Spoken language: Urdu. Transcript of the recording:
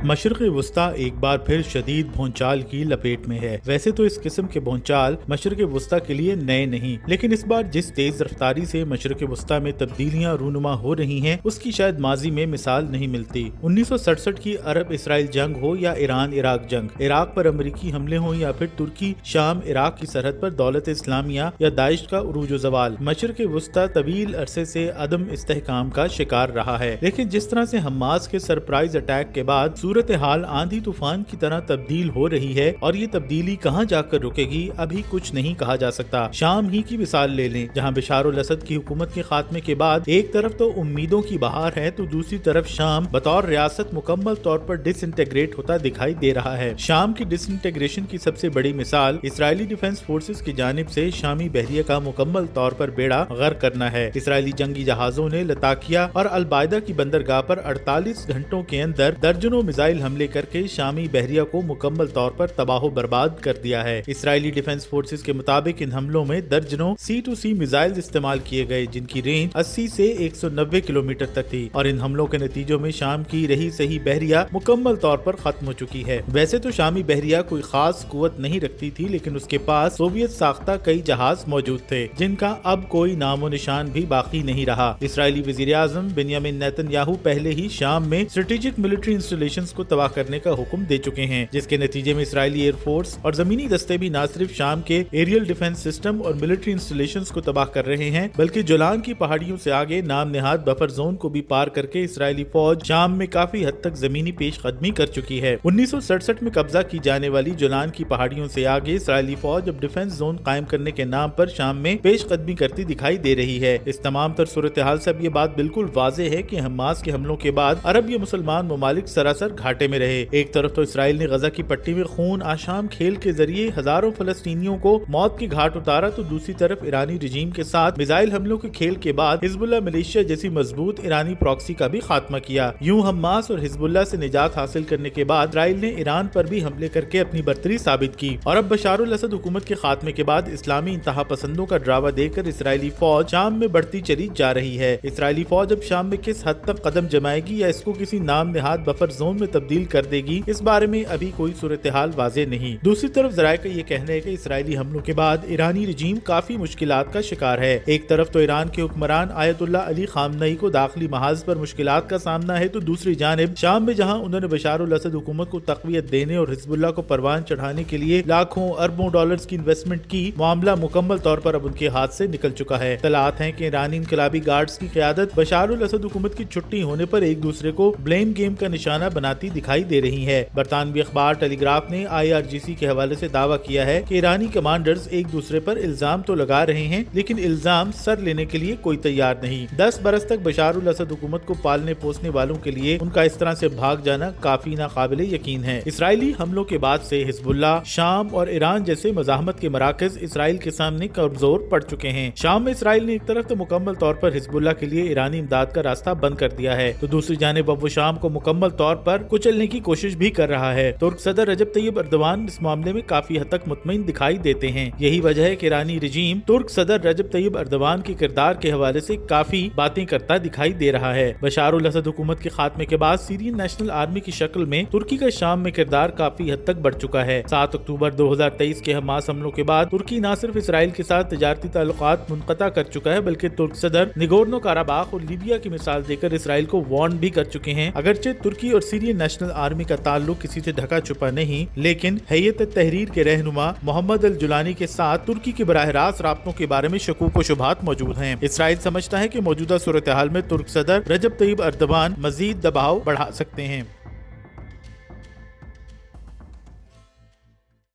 مشرق وسطی ایک بار پھر شدید بھونچال کی لپیٹ میں ہے۔ ویسے تو اس قسم کے بھونچال مشرق وسطی کے لیے نئے نہیں، لیکن اس بار جس تیز رفتاری سے مشرق وسطی میں تبدیلیاں رونما ہو رہی ہیں اس کی شاید ماضی میں مثال نہیں ملتی۔ 1967 کی عرب اسرائیل جنگ ہو یا ایران عراق جنگ، عراق پر امریکی حملے ہوں یا پھر ترکی شام عراق کی سرحد پر دولت اسلامیہ یا داعش کا عروج و زوال، مشرق وسطی طویل عرصے سے عدم استحکام کا شکار رہا ہے۔ لیکن جس طرح سے حماس کے سرپرائز اٹیک کے بعد صورتحال آندھی طوفان کی طرح تبدیل ہو رہی ہے اور یہ تبدیلی کہاں جا کر رکے گی ابھی کچھ نہیں کہا جا سکتا۔ شام ہی کی مثال لے لیں، جہاں بشار الاسد کی حکومت کے خاتمے کے بعد ایک طرف تو امیدوں کی بہار ہے تو دوسری طرف شام بطور ریاست مکمل طور پر ڈس انٹیگریٹ ہوتا دکھائی دے رہا ہے۔ شام کی ڈس انٹیگریشن کی سب سے بڑی مثال اسرائیلی ڈیفنس فورسز کی جانب سے شامی بحریہ کا مکمل طور پر بیڑا غرق کرنا ہے۔ اسرائیلی جنگی جہازوں نے لتاکیہ اور البائدہ کی بندرگاہ پر 48 گھنٹوں کے اندر درجنوں میزائل حملے کر کے شامی بحریہ کو مکمل طور پر تباہ و برباد کر دیا ہے۔ اسرائیلی ڈیفنس فورسز کے مطابق ان حملوں میں درجنوں C2C میزائل استعمال کیے گئے جن کی رینج 80 سے 190 کلومیٹر تک تھی، اور ان حملوں کے نتیجوں میں شام کی رہی سہی بحریہ مکمل طور پر ختم ہو چکی ہے۔ ویسے تو شامی بحریہ کوئی خاص قوت نہیں رکھتی تھی، لیکن اس کے پاس سوویت ساختہ کئی جہاز موجود تھے جن کا اب کوئی نام و نشان بھی باقی نہیں رہا۔ اسرائیلی وزیر اعظم بنیامین نیتن یاہو پہلے ہی شام میں اسٹریٹجک ملٹری انسٹالیشنز کو تباہ کرنے کا حکم دے چکے ہیں، جس کے نتیجے میں اسرائیلی ایئر فورس اور زمینی دستے بھی نہ صرف شام کے ایریل ڈیفنس سسٹم اور ملٹری انسٹالیشنز کو تباہ کر رہے ہیں بلکہ جولان کی پہاڑیوں سے آگے نام نہاد بفر زون کو بھی پار کر کے اسرائیلی فوج شام میں کافی حد تک زمینی پیش قدمی کر چکی ہے۔ 1967 میں قبضہ کی جانے والی جولان کی پہاڑیوں سے آگے اسرائیلی فوج اب ڈیفنس زون قائم کرنے کے نام پر شام میں پیش قدمی کرتی دکھائی دے رہی ہے۔ اس تمام تر صورتحال سے اب یہ بات بالکل واضح ہے کہ حماس کے حملوں کے بعد عرب یا مسلمان ممالک سراسر گھاٹے میں رہے۔ ایک طرف تو اسرائیل نے غزہ کی پٹی میں خون آشام کھیل کے ذریعے ہزاروں فلسطینیوں کو موت کے گھاٹ اتارا، تو دوسری طرف ایرانی رجیم کے ساتھ میزائل حملوں کے کھیل کے بعد حزب اللہ ملیشیا جیسی مضبوط ایرانی پراکسی کا بھی خاتمہ کیا۔ یوں حماس اور حزب اللہ سے نجات حاصل کرنے کے بعد اسرائیل نے ایران پر بھی حملے کر کے اپنی برتری ثابت کی، اور اب بشار الاسد حکومت کے خاتمے کے بعد اسلامی انتہا پسندوں کا ڈراوا دے کر اسرائیلی فوج شام میں بڑھتی چلی جا رہی ہے۔ اسرائیلی فوج اب شام میں کس حد تک قدم جمائے گی یا اس کو کسی نام نہاد بفر زون میں تبدیل کر دے گی، اس بارے میں ابھی کوئی صورتحال واضح نہیں۔ دوسری طرف ذرائع کا یہ کہنا ہے کہ اسرائیلی حملوں کے بعد ایرانی رجیم کافی مشکلات کا شکار ہے۔ ایک طرف تو ایران کے حکمران آیت اللہ علی خامنئی کو داخلی محاذ پر مشکلات کا سامنا ہے، تو دوسری جانب شام میں جہاں انہوں نے بشار الاسد حکومت کو تقویت دینے اور حزب اللہ کو پروان چڑھانے کے لیے لاکھوں اربوں ڈالرز کی انویسٹمنٹ کی، معاملہ مکمل طور پر اب ان کے ہاتھ سے نکل چکا ہے۔ اطلاعات ہیں کہ ایرانی انقلابی گارڈز کی قیادت بشار الاسد حکومت کی چھٹی ہونے پر ایک دوسرے کو بلیم گیم کا نشانہ بناتی دکھائی دے رہی ہے۔ برطانوی اخبار ٹیلی گراف نے IRGC کے حوالے سے دعویٰ کیا ہے کہ ایرانی کمانڈرز ایک دوسرے پر الزام تو لگا رہے ہیں لیکن الزام سر لینے کے لیے کوئی تیار نہیں۔ 10 برس تک بشار الاسد حکومت کو پالنے پوسنے والوں کے لیے ان کا اس طرح سے بھاگ جانا کافی ناقابل یقین ہے۔ اسرائیلی حملوں کے بعد سے حزب اللہ، شام اور ایران جیسے مزاحمت کے مراکز اسرائیل کے سامنے کمزور پڑ چکے ہیں۔ شام میں اسرائیل نے ایک طرف تو مکمل طور پر حزب اللہ کے لیے ایرانی امداد کا راستہ بند کر دیا ہے، تو دوسری جانب اب وہ شام کو مکمل طور پر کچلنے کی کوشش بھی کر رہا ہے۔ ترک صدر رجب طیب اردوان اس معاملے میں کافی حد تک مطمئن دکھائی دیتے ہیں۔ یہی وجہ ہے کہ ایرانی رجیم ترک صدر رجب طیب اردوان کے کردار کے حوالے سے کافی باتیں کرتا دکھائی دے رہا ہے۔ بشار الاسد حکومت کے خاتمے کے بعد سیرین نیشنل آرمی کی شکل میں ترکی کا شام میں کردار کافی حد تک بڑھ چکا ہے۔ 7 اکتوبر 2023 کے حماس حملوں کے بعد ترکی نہ صرف اسرائیل کے ساتھ تجارتی تعلقات منقطع کر چکا ہے بلکہ ترک صدر نگورنو کاراباخ اور لیبیا کی مثال دے کر اسرائیل کو وارن بھی کر چکے ہیں۔ اگرچہ ترکی اور سیرین نیشنل آرمی کا تعلق کسی سے ڈھکا چھپا نہیں، لیکن ہیئت تحریر کے رہنما محمد الجولانی کے ساتھ ترکی کے براہ راست رابطوں کے بارے میں شکوک و شبہات موجود ہیں۔ اسرائیل سمجھتا ہے کہ موجودہ صورتحال میں ترک صدر رجب طیب اردوان مزید دباؤ بڑھا سکتے ہیں۔